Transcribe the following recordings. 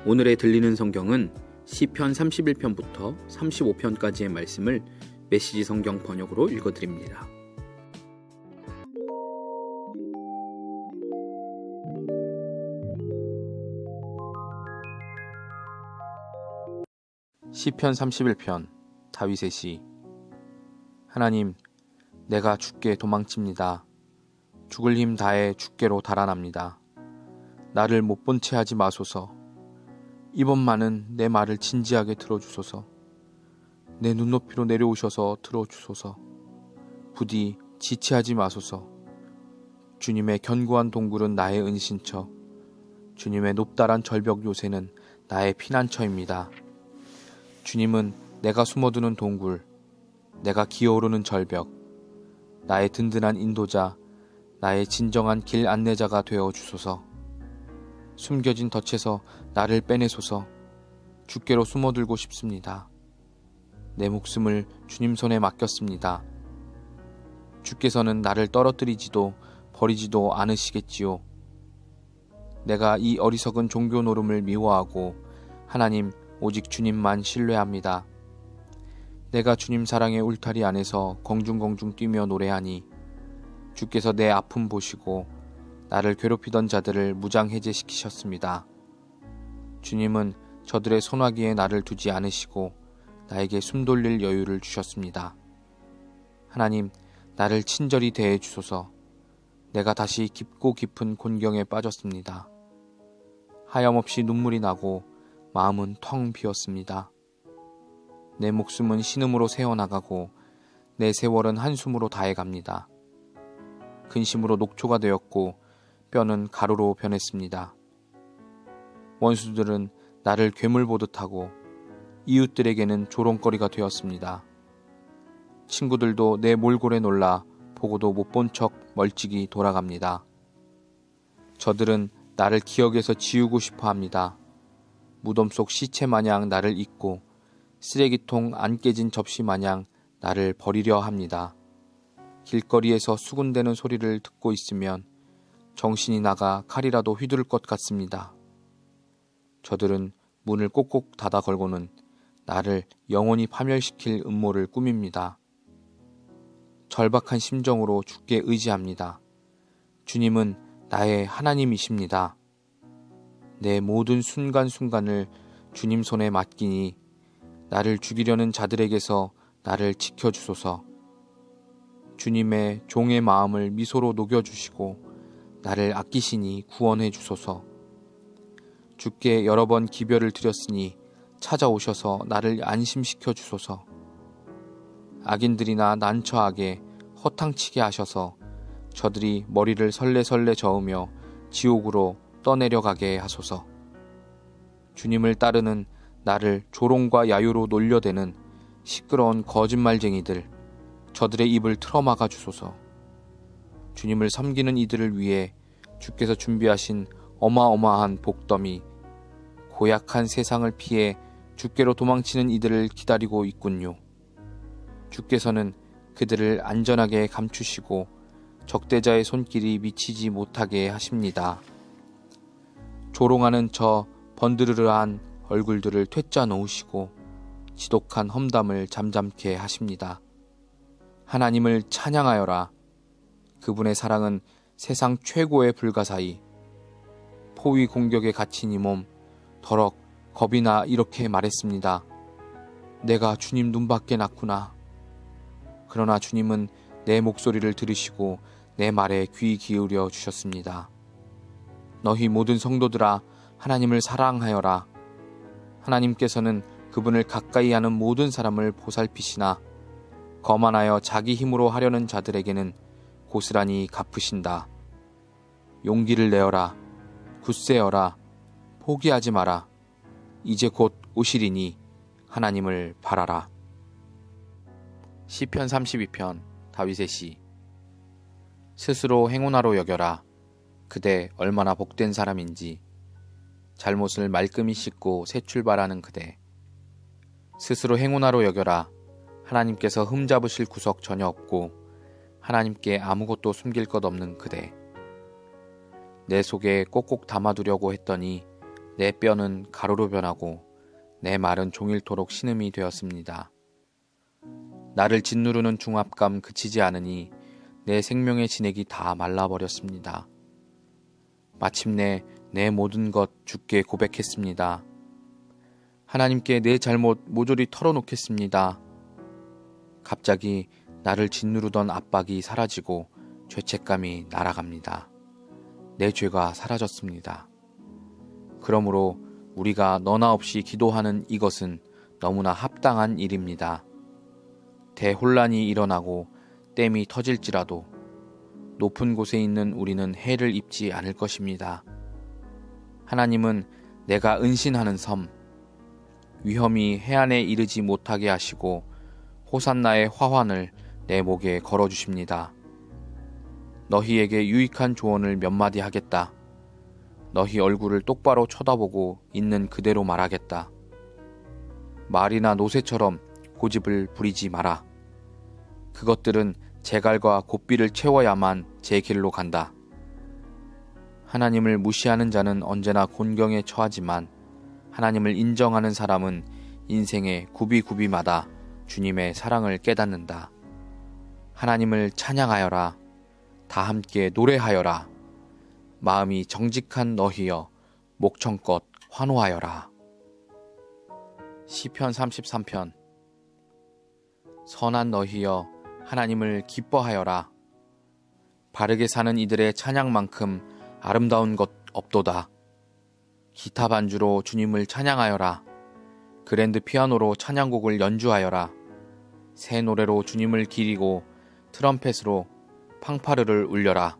오늘의 들리는 성경은 시편 31편부터 35편까지의 말씀을 메시지 성경 번역으로 읽어드립니다. 시편 31편 다윗의 시. 하나님, 내가 주께 도망칩니다. 죽을 힘 다해 주께로 달아납니다. 나를 못 본 채 하지 마소서. 이번만은 내 말을 진지하게 들어주소서. 내 눈높이로 내려오셔서 들어주소서. 부디 지체하지 마소서. 주님의 견고한 동굴은 나의 은신처, 주님의 높다란 절벽 요새는 나의 피난처입니다. 주님은 내가 숨어드는 동굴, 내가 기어오르는 절벽, 나의 든든한 인도자, 나의 진정한 길 안내자가 되어 주소서. 숨겨진 덫에서 나를 빼내소서. 주께로 숨어들고 싶습니다. 내 목숨을 주님 손에 맡겼습니다. 주께서는 나를 떨어뜨리지도 버리지도 않으시겠지요. 내가 이 어리석은 종교 노름을 미워하고 하나님 오직 주님만 신뢰합니다. 내가 주님 사랑의 울타리 안에서 공중공중 뛰며 노래하니 주께서 내 아픔 보시고 나를 괴롭히던 자들을 무장해제시키셨습니다. 주님은 저들의 손아귀에 나를 두지 않으시고 나에게 숨 돌릴 여유를 주셨습니다. 하나님, 나를 친절히 대해 주소서. 내가 다시 깊고 깊은 곤경에 빠졌습니다. 하염없이 눈물이 나고 마음은 텅 비었습니다. 내 목숨은 신음으로 새어나가고 내 세월은 한숨으로 다해갑니다. 근심으로 녹초가 되었고 뼈는 가루로 변했습니다. 원수들은 나를 괴물 보듯 하고 이웃들에게는 조롱거리가 되었습니다. 친구들도 내 몰골에 놀라 보고도 못 본 척 멀찍이 돌아갑니다. 저들은 나를 기억에서 지우고 싶어 합니다. 무덤 속 시체 마냥 나를 잊고 쓰레기통 안 깨진 접시 마냥 나를 버리려 합니다. 길거리에서 수군대는 소리를 듣고 있으면 정신이 나가 칼이라도 휘두를 것 같습니다. 저들은 문을 꼭꼭 닫아 걸고는 나를 영원히 파멸시킬 음모를 꾸밉니다. 절박한 심정으로 주께 의지합니다. 주님은 나의 하나님이십니다. 내 모든 순간순간을 주님 손에 맡기니 나를 죽이려는 자들에게서 나를 지켜주소서. 주님의 종의 마음을 미소로 녹여주시고 나를 아끼시니 구원해 주소서. 주께 여러 번 기별을 드렸으니 찾아오셔서 나를 안심시켜 주소서. 악인들이나 난처하게 허탕치게 하셔서 저들이 머리를 설레설레 저으며 지옥으로 떠내려가게 하소서. 주님을 따르는 나를 조롱과 야유로 놀려대는 시끄러운 거짓말쟁이들, 저들의 입을 틀어막아 주소서. 주님을 섬기는 이들을 위해 주께서 준비하신 어마어마한 복덤이 고약한 세상을 피해 주께로 도망치는 이들을 기다리고 있군요. 주께서는 그들을 안전하게 감추시고 적대자의 손길이 미치지 못하게 하십니다. 조롱하는 저 번드르르한 얼굴들을 퇴짜 놓으시고 지독한 험담을 잠잠케 하십니다. 하나님을 찬양하여라. 그분의 사랑은 세상 최고의 불가사의. 포위 공격에 갇힌 이 몸 더럭 겁이 나 이렇게 말했습니다. 내가 주님 눈밖에 났구나. 그러나 주님은 내 목소리를 들으시고 내 말에 귀 기울여 주셨습니다. 너희 모든 성도들아, 하나님을 사랑하여라. 하나님께서는 그분을 가까이 하는 모든 사람을 보살피시나 거만하여 자기 힘으로 하려는 자들에게는 고스란히 갚으신다. 용기를 내어라. 굳세어라. 포기하지 마라. 이제 곧 오시리니 하나님을 바라라. 시편 32편 다윗의 시. 스스로 행운아로 여겨라. 그대 얼마나 복된 사람인지. 잘못을 말끔히 씻고 새 출발하는 그대. 스스로 행운아로 여겨라. 하나님께서 흠잡으실 구석 전혀 없고 하나님께 아무것도 숨길 것 없는 그대. 내 속에 꼭꼭 담아두려고 했더니 내 뼈는 가루로 변하고 내 말은 종일토록 신음이 되었습니다. 나를 짓누르는 중압감 그치지 않으니 내 생명의 진액이 다 말라버렸습니다. 마침내 내 모든 것 주께 고백했습니다. 하나님께 내 잘못 모조리 털어놓겠습니다. 갑자기 나를 짓누르던 압박이 사라지고 죄책감이 날아갑니다. 내 죄가 사라졌습니다. 그러므로 우리가 너나 없이 기도하는 이것은 너무나 합당한 일입니다. 대혼란이 일어나고 댐이 터질지라도 높은 곳에 있는 우리는 해를 입지 않을 것입니다. 하나님은 내가 은신하는 섬, 위험이 해안에 이르지 못하게 하시고 호산나의 화환을 내 목에 걸어주십니다. 너희에게 유익한 조언을 몇 마디 하겠다. 너희 얼굴을 똑바로 쳐다보고 있는 그대로 말하겠다. 말이나 노새처럼 고집을 부리지 마라. 그것들은 제갈과 고삐를 채워야만 제 길로 간다. 하나님을 무시하는 자는 언제나 곤경에 처하지만 하나님을 인정하는 사람은 인생의 구비구비마다 주님의 사랑을 깨닫는다. 하나님을 찬양하여라. 다 함께 노래하여라. 마음이 정직한 너희여 목청껏 환호하여라. 시편 33편. 선한 너희여 하나님을 기뻐하여라. 바르게 사는 이들의 찬양만큼 아름다운 것 없도다. 기타 반주로 주님을 찬양하여라. 그랜드 피아노로 찬양곡을 연주하여라. 새 노래로 주님을 기리고 트럼펫으로 팡파르를 울려라.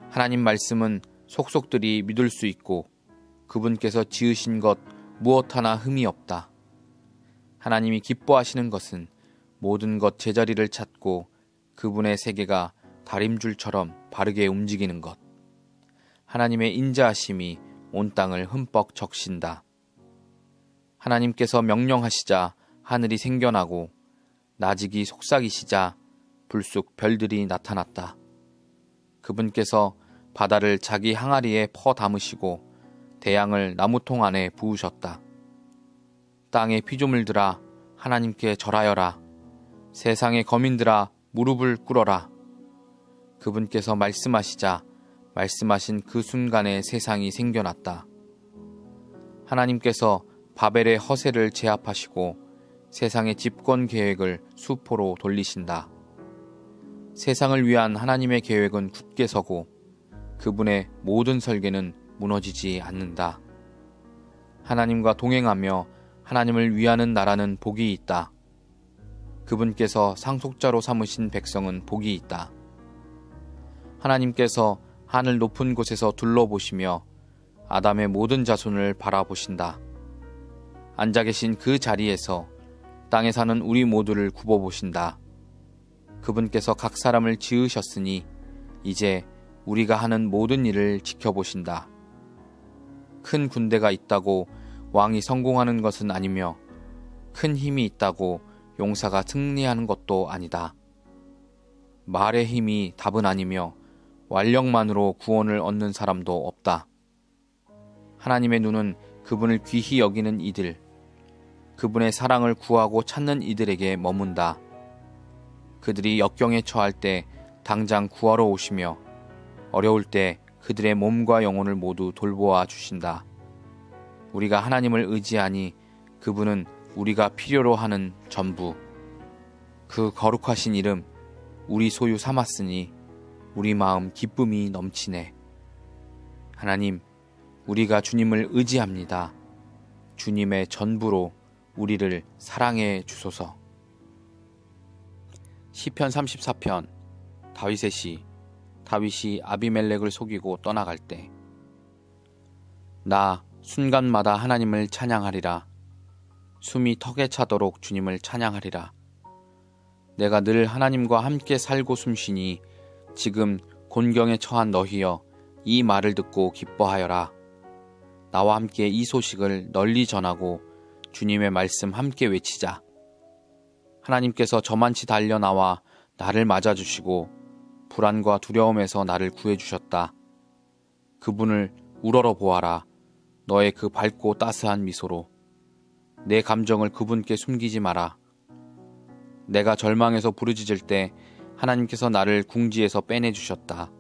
하나님 말씀은 속속들이 믿을 수 있고 그분께서 지으신 것 무엇 하나 흠이 없다. 하나님이 기뻐하시는 것은 모든 것 제자리를 찾고 그분의 세계가 다림줄처럼 바르게 움직이는 것. 하나님의 인자하심이 온 땅을 흠뻑 적신다. 하나님께서 명령하시자 하늘이 생겨나고 나직이 속삭이시자 불쑥 별들이 나타났다. 그분께서 바다를 자기 항아리에 퍼 담으시고 대양을 나무통 안에 부으셨다. 땅의 피조물들아 하나님께 절하여라. 세상의 거민들아 무릎을 꿇어라. 그분께서 말씀하시자 말씀하신 그 순간에 세상이 생겨났다. 하나님께서 바벨의 허세를 제압하시고 세상의 집권 계획을 수포로 돌리신다. 세상을 위한 하나님의 계획은 굳게 서고 그분의 모든 설계는 무너지지 않는다. 하나님과 동행하며 하나님을 위하는 나라는 복이 있다. 그분께서 상속자로 삼으신 백성은 복이 있다. 하나님께서 하늘 높은 곳에서 둘러보시며 아담의 모든 자손을 바라보신다. 앉아 계신 그 자리에서 땅에 사는 우리 모두를 굽어보신다. 그분께서 각 사람을 지으셨으니 이제 우리가 하는 모든 일을 지켜보신다. 큰 군대가 있다고 왕이 성공하는 것은 아니며 큰 힘이 있다고 용사가 승리하는 것도 아니다. 말의 힘이 답은 아니며 완력만으로 구원을 얻는 사람도 없다. 하나님의 눈은 그분을 귀히 여기는 이들, 그분의 사랑을 구하고 찾는 이들에게 머문다. 그들이 역경에 처할 때 당장 구하러 오시며 어려울 때 그들의 몸과 영혼을 모두 돌보아 주신다. 우리가 하나님을 의지하니 그분은 우리가 필요로 하는 전부. 그 거룩하신 이름 우리 소유 삼았으니 우리 마음 기쁨이 넘치네. 하나님, 우리가 주님을 의지합니다. 주님의 전부로 우리를 사랑해 주소서. 시편 34편. 다윗의 시. 다윗이 아비멜렉을 속이고 떠나갈 때. 나 순간마다 하나님을 찬양하리라. 숨이 턱에 차도록 주님을 찬양하리라. 내가 늘 하나님과 함께 살고 숨쉬니 지금 곤경에 처한 너희여 이 말을 듣고 기뻐하여라. 나와 함께 이 소식을 널리 전하고 주님의 말씀 함께 외치자. 하나님께서 저만치 달려 나와 나를 맞아주시고 불안과 두려움에서 나를 구해주셨다. 그분을 우러러 보아라. 너의 그 밝고 따스한 미소로 내 감정을 그분께 숨기지 마라. 내가 절망해서 부르짖을 때 하나님께서 나를 궁지에서 빼내주셨다.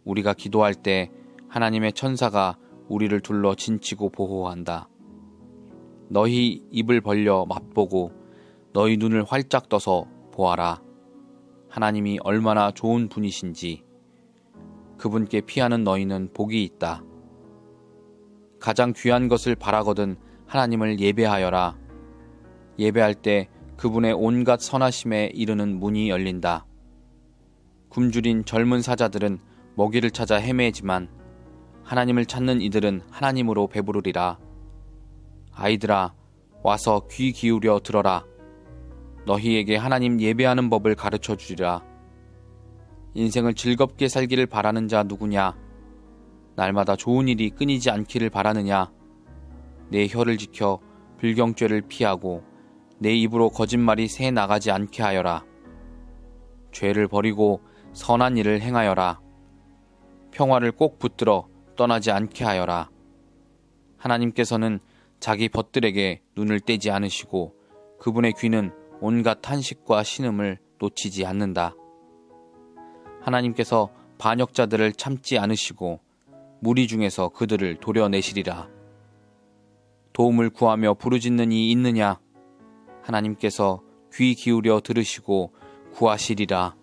우리가 기도할 때 하나님의 천사가 우리를 둘러 진치고 보호한다. 너희 입을 벌려 맛보고 너희 눈을 활짝 떠서 보아라. 하나님이 얼마나 좋은 분이신지. 그분께 피하는 너희는 복이 있다. 가장 귀한 것을 바라거든 하나님을 예배하여라. 예배할 때 그분의 온갖 선하심에 이르는 문이 열린다. 굶주린 젊은 사자들은 먹이를 찾아 헤매지만 하나님을 찾는 이들은 하나님으로 배부르리라. 아이들아, 와서 귀 기울여 들어라. 너희에게 하나님 예배하는 법을 가르쳐 주리라. 인생을 즐겁게 살기를 바라는 자 누구냐? 날마다 좋은 일이 끊이지 않기를 바라느냐? 내 혀를 지켜 불경죄를 피하고 내 입으로 거짓말이 새 나가지 않게 하여라. 죄를 버리고 선한 일을 행하여라. 평화를 꼭 붙들어 떠나지 않게 하여라. 하나님께서는 자기 벗들에게 눈을 떼지 않으시고 그분의 귀는 온갖 탄식과 신음을 놓치지 않는다. 하나님께서 반역자들을 참지 않으시고 무리 중에서 그들을 도려내시리라. 도움을 구하며 부르짖는 이 있느냐? 하나님께서 귀 기울여 들으시고 구하시리라.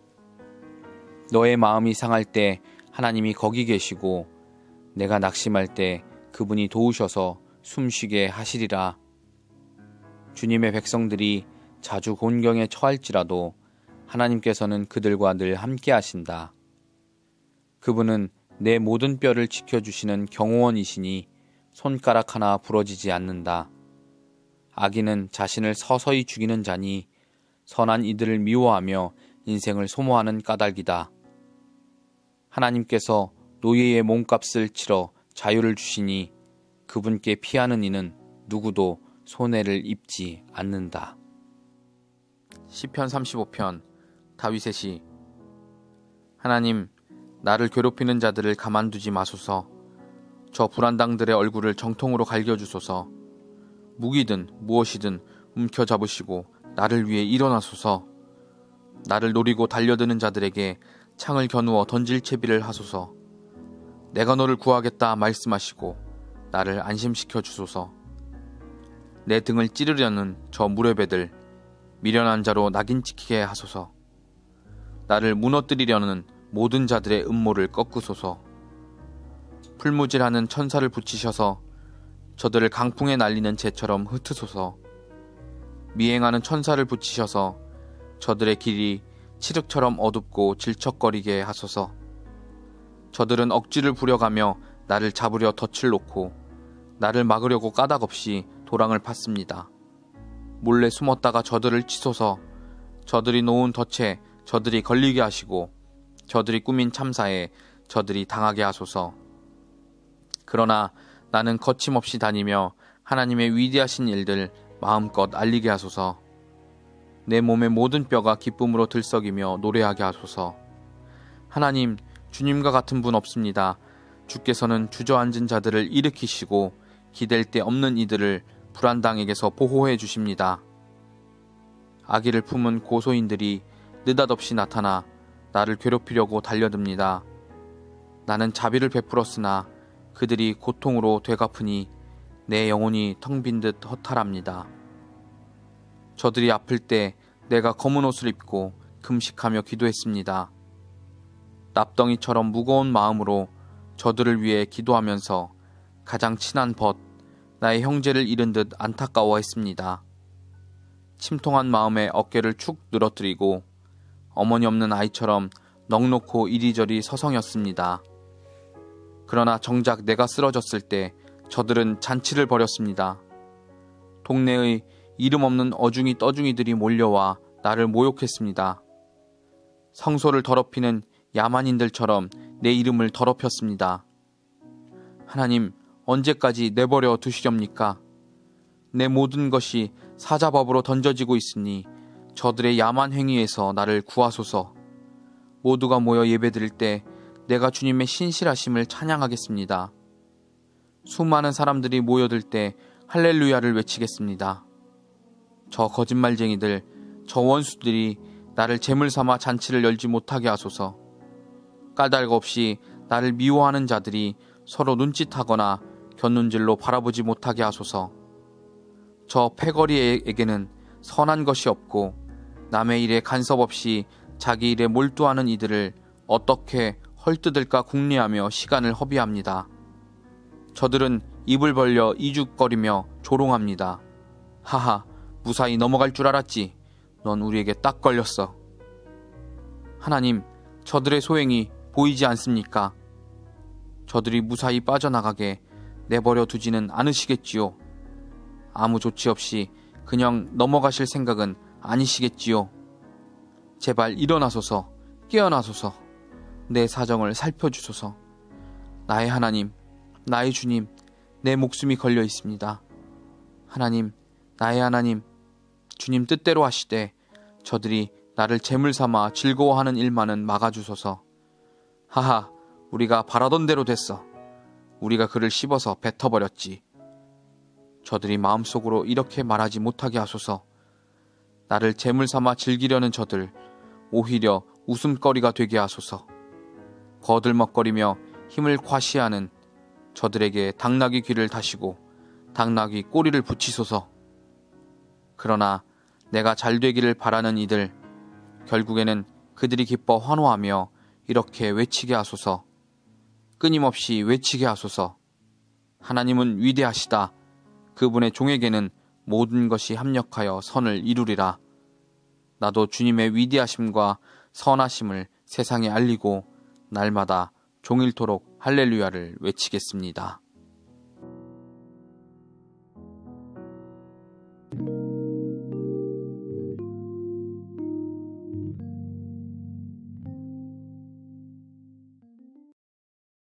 너의 마음이 상할 때 하나님이 거기 계시고 내가 낙심할 때 그분이 도우셔서 숨쉬게 하시리라. 주님의 백성들이 자주 곤경에 처할지라도 하나님께서는 그들과 늘 함께 하신다. 그분은 내 모든 뼈를 지켜주시는 경호원이시니 손가락 하나 부러지지 않는다. 악인은 자신을 서서히 죽이는 자니 선한 이들을 미워하며 인생을 소모하는 까닭이다. 하나님께서 노예의 몸값을 치러 자유를 주시니 그분께 피하는 이는 누구도 손해를 입지 않는다. 시편 35편 다윗의 시. 하나님, 나를 괴롭히는 자들을 가만두지 마소서. 저 불안당들의 얼굴을 정통으로 갈겨주소서. 무기든 무엇이든 움켜잡으시고 나를 위해 일어나소서. 나를 노리고 달려드는 자들에게 창을 겨누어 던질 채비를 하소서. 내가 너를 구하겠다 말씀하시고 나를 안심시켜 주소서. 내 등을 찌르려는 저 무뢰배들 미련한 자로 낙인 찍히게 하소서. 나를 무너뜨리려는 모든 자들의 음모를 꺾으소서. 풀무질하는 천사를 붙이셔서 저들을 강풍에 날리는 재처럼 흩으소서. 미행하는 천사를 붙이셔서 저들의 길이 칠흑처럼 어둡고 질척거리게 하소서. 저들은 억지를 부려가며 나를 잡으려 덫을 놓고 나를 막으려고 까닭없이 도랑을 팠습니다. 몰래 숨었다가 저들을 치소서. 저들이 놓은 덫에 저들이 걸리게 하시고 저들이 꾸민 참사에 저들이 당하게 하소서. 그러나 나는 거침없이 다니며 하나님의 위대하신 일들 마음껏 알리게 하소서. 내 몸의 모든 뼈가 기쁨으로 들썩이며 노래하게 하소서. 하나님, 주님과 같은 분 없습니다. 주께서는 주저앉은 자들을 일으키시고 기댈 데 없는 이들을 불안당에게서 보호해 주십니다. 악의를 품은 고소인들이 느닷없이 나타나 나를 괴롭히려고 달려듭니다. 나는 자비를 베풀었으나 그들이 고통으로 되갚으니 내 영혼이 텅 빈 듯 허탈합니다. 저들이 아플 때 내가 검은 옷을 입고 금식하며 기도했습니다. 납덩이처럼 무거운 마음으로 저들을 위해 기도하면서 가장 친한 벗, 나의 형제를 잃은 듯 안타까워했습니다. 침통한 마음에 어깨를 축 늘어뜨리고 어머니 없는 아이처럼 넋놓고 이리저리 서성였습니다. 그러나 정작 내가 쓰러졌을 때 저들은 잔치를 벌였습니다. 동네의 이름 없는 어중이 떠중이들이 몰려와 나를 모욕했습니다. 성소를 더럽히는 야만인들처럼 내 이름을 더럽혔습니다. 하나님, 언제까지 내버려 두시렵니까? 내 모든 것이 사자밥으로 던져지고 있으니 저들의 야만 행위에서 나를 구하소서. 모두가 모여 예배드릴 때 내가 주님의 신실하심을 찬양하겠습니다. 수많은 사람들이 모여들 때 할렐루야를 외치겠습니다. 저 거짓말쟁이들, 저 원수들이 나를 제물 삼아 잔치를 열지 못하게 하소서. 까닭 없이 나를 미워하는 자들이 서로 눈짓하거나 곁눈질로 바라보지 못하게 하소서. 저 패거리에게는 선한 것이 없고 남의 일에 간섭 없이 자기 일에 몰두하는 이들을 어떻게 헐뜯을까 궁리하며 시간을 허비합니다. 저들은 입을 벌려 이죽거리며 조롱합니다. 하하, 무사히 넘어갈 줄 알았지. 넌 우리에게 딱 걸렸어. 하나님, 저들의 소행이 보이지 않습니까? 저들이 무사히 빠져나가게 내버려 두지는 않으시겠지요. 아무 조치 없이 그냥 넘어가실 생각은 아니시겠지요. 제발 일어나소서, 깨어나소서, 내 사정을 살펴주소서. 나의 하나님, 나의 주님, 내 목숨이 걸려 있습니다. 하나님, 나의 하나님, 주님 뜻대로 하시되 저들이 나를 제물 삼아 즐거워하는 일만은 막아주소서. 하하, 우리가 바라던 대로 됐어. 우리가 그를 씹어서 뱉어버렸지. 저들이 마음속으로 이렇게 말하지 못하게 하소서. 나를 제물 삼아 즐기려는 저들, 오히려 웃음거리가 되게 하소서. 거들먹거리며 힘을 과시하는 저들에게 당나귀 귀를 다시고 당나귀 꼬리를 붙이소서. 그러나 내가 잘되기를 바라는 이들, 결국에는 그들이 기뻐 환호하며 이렇게 외치게 하소서. 끊임없이 외치게 하소서. 하나님은 위대하시다. 그분의 종에게는 모든 것이 합력하여 선을 이루리라. 나도 주님의 위대하심과 선하심을 세상에 알리고 날마다 종일토록 할렐루야를 외치겠습니다.